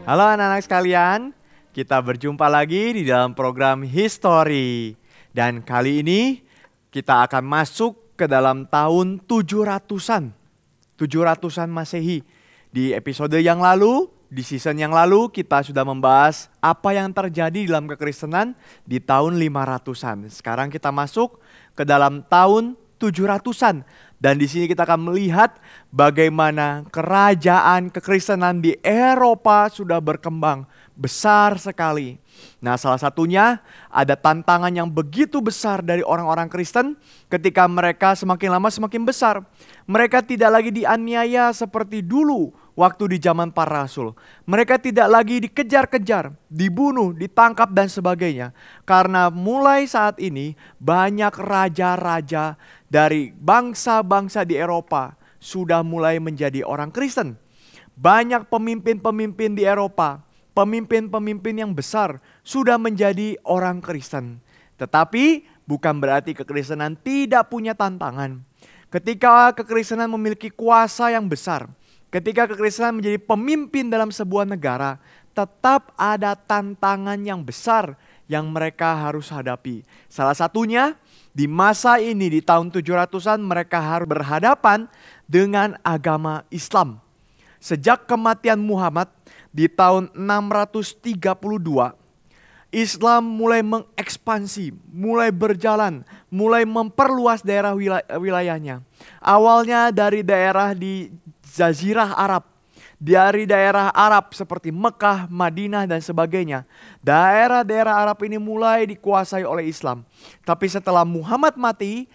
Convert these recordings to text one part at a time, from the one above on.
Halo anak-anak sekalian, kita berjumpa lagi di dalam program History. Dan kali ini kita akan masuk ke dalam tahun 700-an. 700-an Masehi. Di episode yang lalu, di season yang lalu kita sudah membahas apa yang terjadi dalam kekristenan di tahun 500-an. Sekarang kita masuk ke dalam tahun 700-an. Dan di sini kita akan melihat bagaimana kerajaan kekristenan di Eropa sudah berkembang besar sekali. Nah, salah satunya ada tantangan yang begitu besar dari orang-orang Kristen ketika mereka semakin lama semakin besar. Mereka tidak lagi dianiaya seperti dulu waktu di zaman para rasul. Mereka tidak lagi dikejar-kejar, dibunuh, ditangkap dan sebagainya. Karena mulai saat ini banyak raja-raja dari bangsa-bangsa di Eropa sudah mulai menjadi orang Kristen. Banyak pemimpin-pemimpin di Eropa, pemimpin-pemimpin yang besar sudah menjadi orang Kristen. Tetapi bukan berarti kekristenan tidak punya tantangan. Ketika kekristenan memiliki kuasa yang besar, ketika kekristenan menjadi pemimpin dalam sebuah negara, tetap ada tantangan yang besar yang mereka harus hadapi. Salah satunya di masa ini di tahun 700-an mereka harus berhadapan dengan agama Islam. Sejak kematian Muhammad di tahun 632, Islam mulai mengekspansi, mulai berjalan, mulai memperluas daerah wilayahnya. Awalnya dari daerah di Jazirah Arab, dari daerah Arab seperti Mekah, Madinah dan sebagainya. Daerah-daerah Arab ini mulai dikuasai oleh Islam. Tapi setelah Muhammad mati,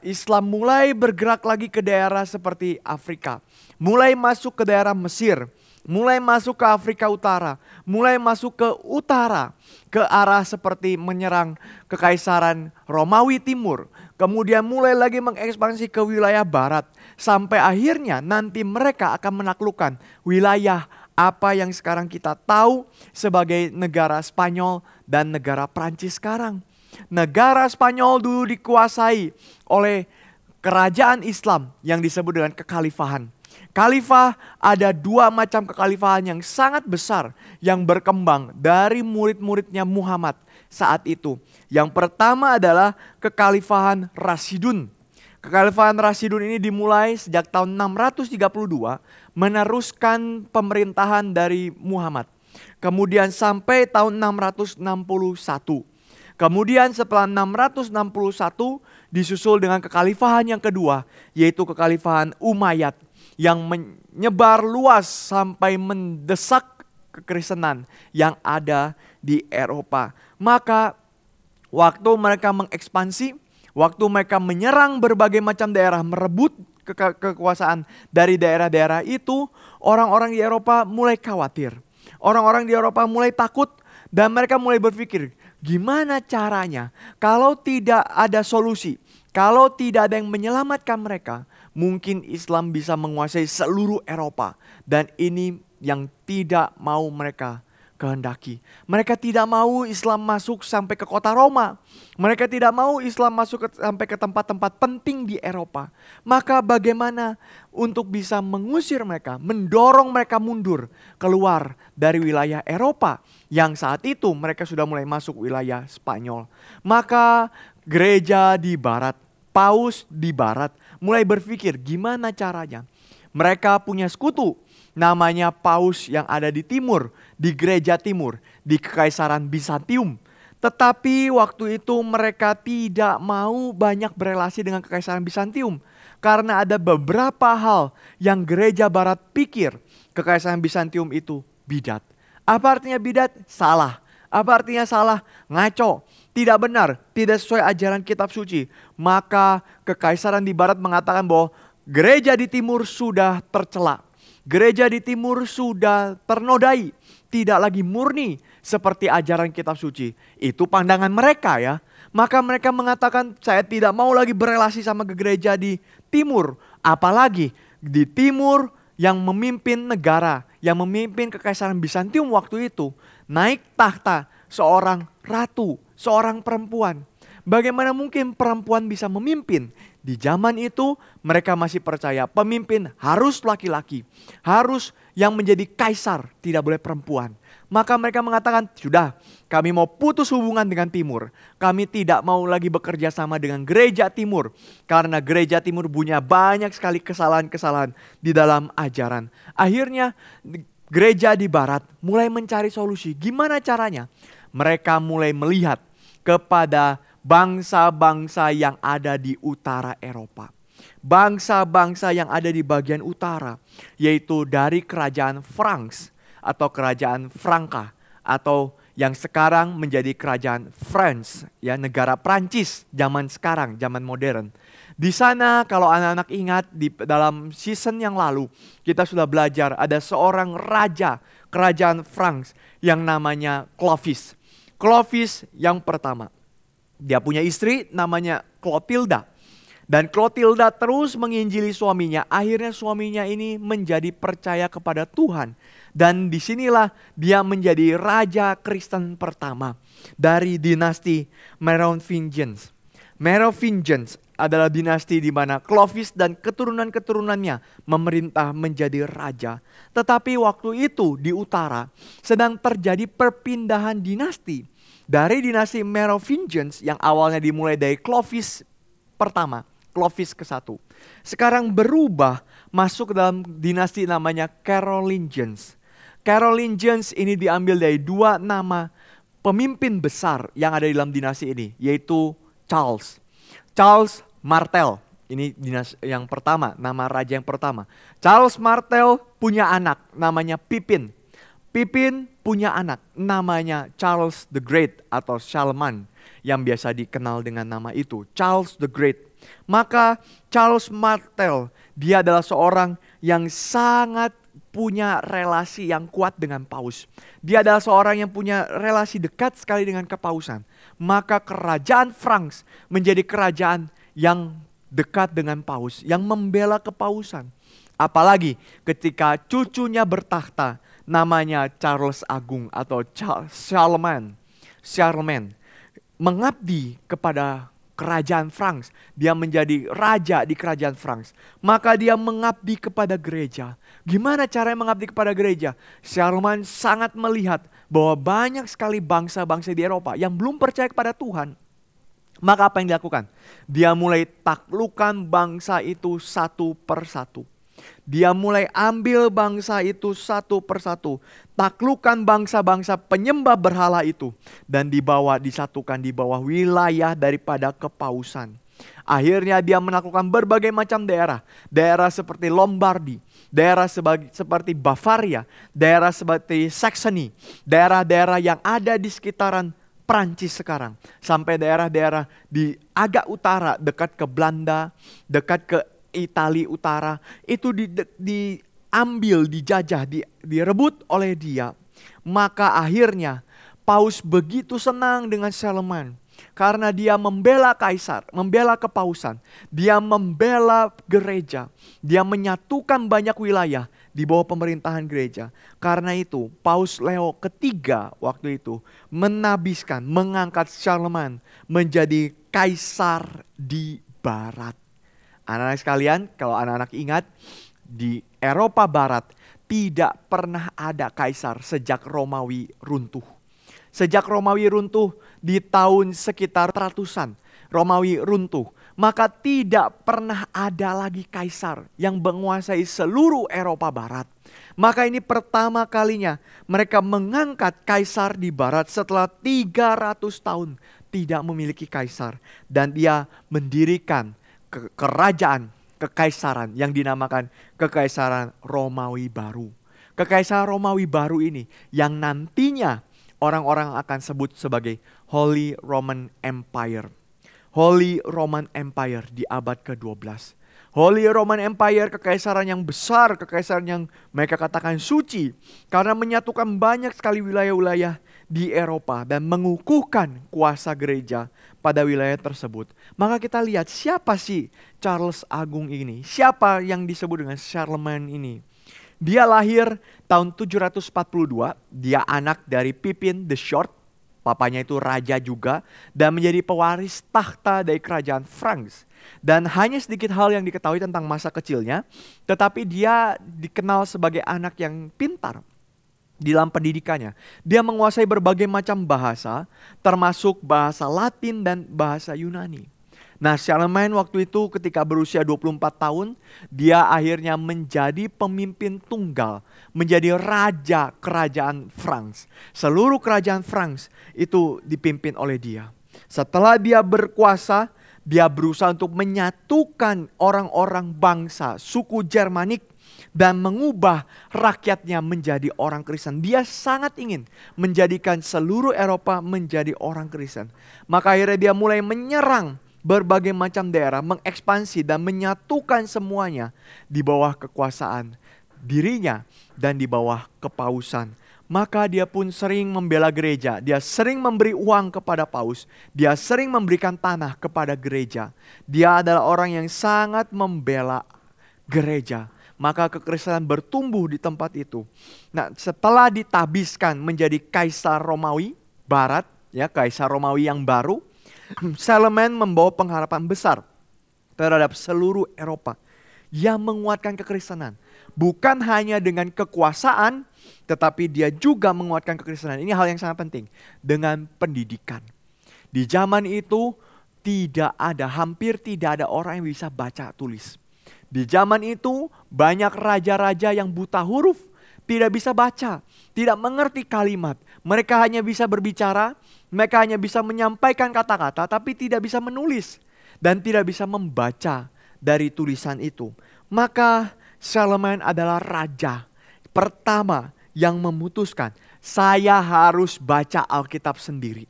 Islam mulai bergerak lagi ke daerah seperti Afrika. Mulai masuk ke daerah Mesir, mulai masuk ke Afrika Utara, mulai masuk ke utara, ke arah seperti menyerang Kekaisaran Romawi Timur. Kemudian mulai lagi mengekspansi ke wilayah barat. Sampai akhirnya nanti mereka akan menaklukkan wilayah apa yang sekarang kita tahu sebagai negara Spanyol dan negara Prancis sekarang. Negara Spanyol dulu dikuasai oleh kerajaan Islam yang disebut dengan kekhalifahan. Khalifah ada dua macam kekhalifahan yang sangat besar yang berkembang dari murid-muridnya Muhammad saat itu. Yang pertama adalah kekhalifahan Rasyidun. Kekhalifahan Rasyidun ini dimulai sejak tahun 632 meneruskan pemerintahan dari Muhammad. Kemudian sampai tahun 661. Kemudian setelah 661 disusul dengan kekhalifahan yang kedua, yaitu kekhalifahan Umayyad yang menyebar luas sampai mendesak kekristenan yang ada di Eropa. Maka waktu mereka mengekspansi, waktu mereka menyerang berbagai macam daerah, merebut kekuasaan dari daerah-daerah itu, orang-orang di Eropa mulai khawatir. Orang-orang di Eropa mulai takut dan mereka mulai berpikir, gimana caranya kalau tidak ada solusi, kalau tidak ada yang menyelamatkan mereka, mungkin Islam bisa menguasai seluruh Eropa. Dan ini yang tidak mau mereka kehendaki. Mereka tidak mau Islam masuk sampai ke kota Roma. Mereka tidak mau Islam masuk sampai ke tempat-tempat penting di Eropa. Maka bagaimana untuk bisa mengusir mereka, mendorong mereka mundur keluar dari wilayah Eropa yang saat itu mereka sudah mulai masuk wilayah Spanyol. Maka gereja di barat, paus di barat mulai berpikir gimana caranya. Mereka punya sekutu namanya paus yang ada di timur, di gereja timur, di Kekaisaran Bizantium. Tetapi waktu itu mereka tidak mau banyak berelasi dengan Kekaisaran Bizantium. Karena ada beberapa hal yang gereja barat pikir Kekaisaran Bizantium itu bidat. Apa artinya bidat? Salah. Apa artinya salah? Ngaco. Tidak benar, tidak sesuai ajaran kitab suci. Maka kekaisaran di barat mengatakan bahwa gereja di timur sudah tercela. Gereja di timur sudah ternodai. Tidak lagi murni seperti ajaran kitab suci. Itu pandangan mereka ya. Maka mereka mengatakan saya tidak mau lagi berelasi sama gereja di timur. Apalagi di timur yang memimpin negara, yang memimpin Kekaisaran Bizantium waktu itu. Naik tahta seorang ratu, seorang perempuan. Bagaimana mungkin perempuan bisa memimpin? Di zaman itu mereka masih percaya pemimpin harus laki-laki. Harus yang menjadi kaisar, tidak boleh perempuan. Maka mereka mengatakan, sudah kami mau putus hubungan dengan timur. Kami tidak mau lagi bekerja sama dengan gereja timur. Karena gereja timur punya banyak sekali kesalahan-kesalahan di dalam ajaran. Akhirnya gereja di barat mulai mencari solusi. Gimana caranya? Mereka mulai melihat kepada bangsa-bangsa yang ada di utara Eropa. Bangsa-bangsa yang ada di bagian utara, yaitu dari kerajaan Franks atau kerajaan Franka, atau yang sekarang menjadi kerajaan France, ya, negara Prancis zaman sekarang, zaman modern. Di sana kalau anak-anak ingat di dalam season yang lalu kita sudah belajar ada seorang raja kerajaan Franks yang namanya Clovis. Clovis yang pertama. Dia punya istri namanya Clotilda. Dan Clotilda terus menginjili suaminya. Akhirnya suaminya ini menjadi percaya kepada Tuhan. Dan disinilah dia menjadi raja Kristen pertama dari dinasti Merovingians. Merovingians adalah dinasti di mana Clovis dan keturunan-keturunannya memerintah menjadi raja. Tetapi waktu itu di utara sedang terjadi perpindahan dinasti. Dari dinasti Merovingians yang awalnya dimulai dari Clovis pertama, Clovis ke-1. Sekarang berubah masuk ke dalam dinasti namanya Carolingians. Carolingians ini diambil dari dua nama pemimpin besar yang ada di dalam dinasti ini, yaitu Charles. Charles Martel, ini dinasti yang pertama, nama raja yang pertama. Charles Martel punya anak namanya Pippin. Pippin punya anak namanya Charles the Great atau Charlemagne yang biasa dikenal dengan nama itu, Charles the Great. Maka Charles Martel, dia adalah seorang yang sangat punya relasi yang kuat dengan paus. Dia adalah seorang yang punya relasi dekat sekali dengan kepausan. Maka kerajaan Franks menjadi kerajaan yang dekat dengan paus, yang membela kepausan. Apalagi ketika cucunya bertahta, namanya Charles Agung atau Charlemagne mengabdi kepada kerajaan Franks. Dia menjadi raja di kerajaan Franks. Maka dia mengabdi kepada gereja. Gimana caranya mengabdi kepada gereja? Charlemagne sangat melihat bahwa banyak sekali bangsa-bangsa di Eropa yang belum percaya kepada Tuhan. Maka apa yang dilakukan? Dia mulai taklukkan bangsa itu satu persatu. Dia mulai ambil bangsa itu satu persatu. Taklukkan bangsa-bangsa penyembah berhala itu. Dan disatukan di bawah wilayah daripada kepausan. Akhirnya dia menaklukkan berbagai macam daerah. Daerah seperti Lombardi. Daerah seperti Bavaria. Daerah seperti Saxony. Daerah-daerah yang ada di sekitaran Prancis sekarang. Sampai daerah-daerah di agak utara. Dekat ke Belanda. Dekat ke Italia utara, itu diambil, dijajah, direbut oleh dia. Maka akhirnya Paus begitu senang dengan Charlemagne karena dia membela kaisar, membela kepausan, dia membela gereja, dia menyatukan banyak wilayah di bawah pemerintahan gereja. Karena itu Paus Leo ketiga waktu itu mengangkat Charlemagne menjadi kaisar di barat. Anak-anak sekalian, kalau anak-anak ingat, di Eropa Barat tidak pernah ada kaisar sejak Romawi runtuh. Sejak Romawi runtuh di tahun sekitar ratusan, Romawi runtuh. Maka tidak pernah ada lagi kaisar yang menguasai seluruh Eropa Barat. Maka ini pertama kalinya mereka mengangkat kaisar di barat setelah 300 tahun tidak memiliki kaisar. Dan dia mendirikan kerajaan, kekaisaran yang dinamakan Kekaisaran Romawi Baru. Kekaisaran Romawi Baru ini yang nantinya orang-orang akan sebut sebagai Holy Roman Empire. Holy Roman Empire di abad ke-12. Holy Roman Empire, kekaisaran yang besar, kekaisaran yang mereka katakan suci. Karena menyatukan banyak sekali wilayah-wilayah di Eropa dan mengukuhkan kuasa gereja pada wilayah tersebut. Maka kita lihat siapa sih Charles Agung ini? Siapa yang disebut dengan Charlemagne ini? Dia lahir tahun 742, dia anak dari Pippin the Short. Papanya itu raja juga dan menjadi pewaris tahta dari kerajaan Franks. Dan hanya sedikit hal yang diketahui tentang masa kecilnya, tetapi dia dikenal sebagai anak yang pintar di dalam pendidikannya. Dia menguasai berbagai macam bahasa, termasuk bahasa Latin dan bahasa Yunani. Nah, Charlemagne waktu itu ketika berusia 24 tahun, dia akhirnya menjadi pemimpin tunggal, menjadi raja kerajaan Franks. Seluruh kerajaan Franks itu dipimpin oleh dia. Setelah dia berkuasa, dia berusaha untuk menyatukan orang-orang bangsa suku Germanik dan mengubah rakyatnya menjadi orang Kristen. Dia sangat ingin menjadikan seluruh Eropa menjadi orang Kristen. Maka akhirnya dia mulai menyerang berbagai macam daerah, mengekspansi dan menyatukan semuanya di bawah kekuasaan dirinya dan di bawah kepausan. Maka dia pun sering membela gereja, dia sering memberi uang kepada paus, dia sering memberikan tanah kepada gereja. Dia adalah orang yang sangat membela gereja. Maka kekristenan bertumbuh di tempat itu. Nah, setelah ditabiskan menjadi Kaisar Romawi Barat, ya Kaisar Romawi yang baru, Charlemagne membawa pengharapan besar terhadap seluruh Eropa yang menguatkan kekristenan. Bukan hanya dengan kekuasaan, tetapi dia juga menguatkan kekristenan. Ini hal yang sangat penting. Dengan pendidikan. Di zaman itu hampir tidak ada orang yang bisa baca tulis. Di zaman itu banyak raja-raja yang buta huruf, tidak bisa baca, tidak mengerti kalimat. Mereka hanya bisa berbicara, mereka hanya bisa menyampaikan kata-kata, tapi tidak bisa menulis dan tidak bisa membaca dari tulisan itu. Maka Charlemagne adalah raja pertama yang memutuskan, saya harus baca Alkitab sendiri.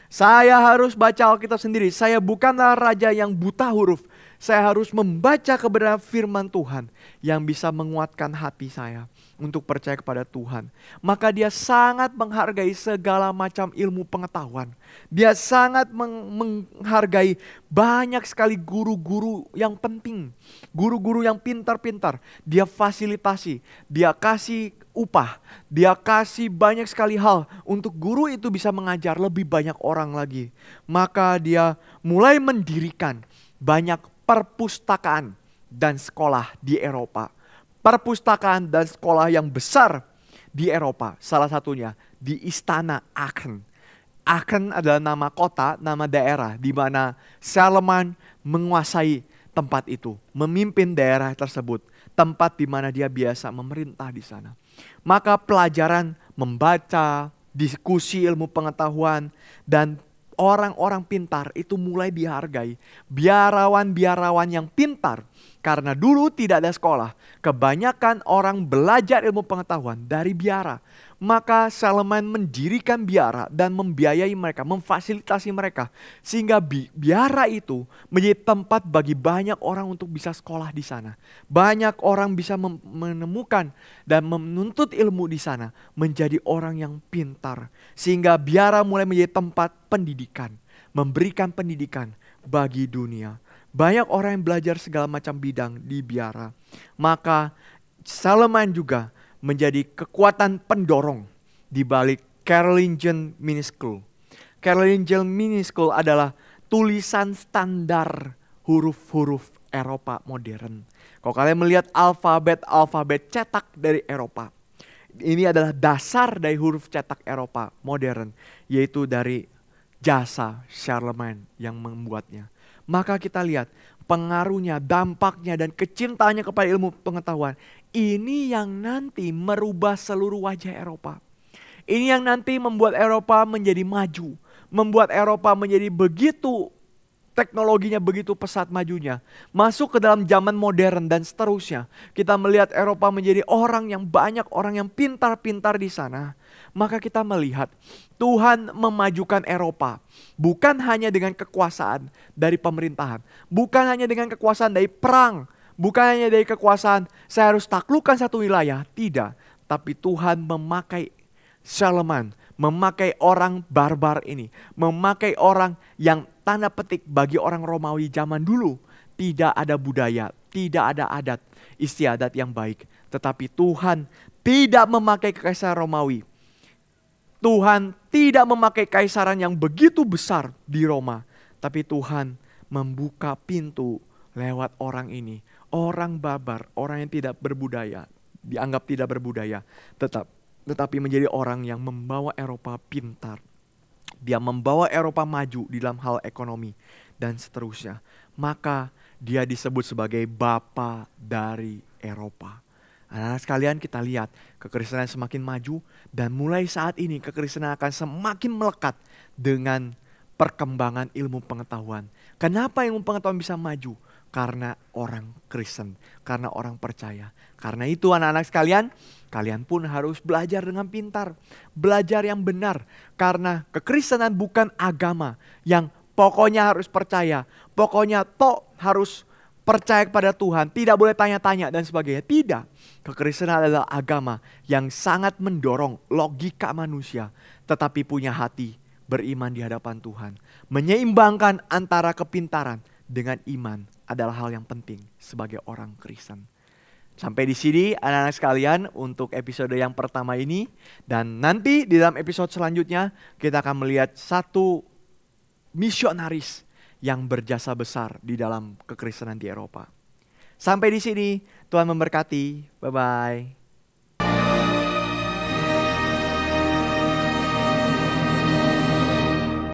Saya harus baca Alkitab sendiri. Saya bukanlah raja yang buta huruf. Saya harus membaca kebenaran firman Tuhan yang bisa menguatkan hati saya untuk percaya kepada Tuhan. Maka dia sangat menghargai segala macam ilmu pengetahuan. Dia sangat menghargai banyak sekali guru-guru yang penting. Guru-guru yang pintar-pintar. Dia fasilitasi, dia kasih upah, dia kasih banyak sekali hal untuk guru itu bisa mengajar lebih banyak orang lagi. Maka dia mulai mendirikan banyak perpustakaan dan sekolah di Eropa. Perpustakaan dan sekolah yang besar di Eropa. Salah satunya di Istana Aachen. Aachen adalah nama kota, nama daerah di mana Charlemagne menguasai tempat itu. Memimpin daerah tersebut. Tempat di mana dia biasa memerintah di sana. Maka pelajaran membaca, diskusi ilmu pengetahuan, dan orang-orang pintar itu mulai dihargai. Biarawan-biarawan yang pintar. Karena dulu tidak ada sekolah. Kebanyakan orang belajar ilmu pengetahuan dari biara. Maka Charlemagne mendirikan biara dan membiayai mereka, memfasilitasi mereka. Sehingga biara itu menjadi tempat bagi banyak orang untuk bisa sekolah di sana. Banyak orang bisa menemukan dan menuntut ilmu di sana. Menjadi orang yang pintar. Sehingga biara mulai menjadi tempat pendidikan. Memberikan pendidikan bagi dunia. Banyak orang yang belajar segala macam bidang di biara. Maka Charlemagne juga menjadi kekuatan pendorong di balik Carolingian Mini School. Carolingian Mini School adalah tulisan standar huruf-huruf Eropa modern. Kalau kalian melihat alfabet cetak dari Eropa, ini adalah dasar dari huruf cetak Eropa modern, yaitu dari jasa Charlemagne yang membuatnya. Maka kita lihat pengaruhnya, dampaknya, dan kecintaannya kepada ilmu pengetahuan. Ini yang nanti merubah seluruh wajah Eropa. Ini yang nanti membuat Eropa menjadi maju. Membuat Eropa menjadi begitu, teknologinya begitu pesat majunya. Masuk ke dalam zaman modern dan seterusnya. Kita melihat Eropa menjadi orang yang banyak, orang yang pintar-pintar di sana. Maka kita melihat Tuhan memajukan Eropa. Bukan hanya dengan kekuasaan dari pemerintahan. Bukan hanya dengan kekuasaan dari perang. Bukan hanya dari kekuasaan saya harus taklukkan satu wilayah. Tidak. Tapi Tuhan memakai Charlemagne. Memakai orang barbar ini. Memakai orang yang tanda petik bagi orang Romawi zaman dulu. Tidak ada budaya. Tidak ada adat istiadat yang baik. Tetapi Tuhan tidak memakai kekaisaran Romawi Tuhan tidak memakai kaisaran yang begitu besar di Roma, tapi Tuhan membuka pintu lewat orang ini. Orang barbar, orang yang tidak berbudaya, dianggap tidak berbudaya, tetapi menjadi orang yang membawa Eropa pintar. Dia membawa Eropa maju di dalam hal ekonomi dan seterusnya. Maka dia disebut sebagai Bapa dari Eropa. Anak-anak sekalian, kita lihat kekristenan semakin maju, dan mulai saat ini kekristenan akan semakin melekat dengan perkembangan ilmu pengetahuan. Kenapa ilmu pengetahuan bisa maju? Karena orang Kristen, karena orang percaya. Karena itu anak-anak sekalian, kalian pun harus belajar dengan pintar, belajar yang benar. Karena kekristenan bukan agama yang pokoknya harus percaya, pokoknya harus percaya kepada Tuhan, tidak boleh tanya-tanya dan sebagainya. Tidak, kekristenan adalah agama yang sangat mendorong logika manusia, tetapi punya hati beriman di hadapan Tuhan. Menyeimbangkan antara kepintaran dengan iman adalah hal yang penting sebagai orang Kristen. Sampai di sini anak-anak sekalian untuk episode yang pertama ini. Dan nanti di dalam episode selanjutnya kita akan melihat satu misionaris yang berjasa besar di dalam kekristenan di Eropa. Sampai di sini, Tuhan memberkati. Bye-bye.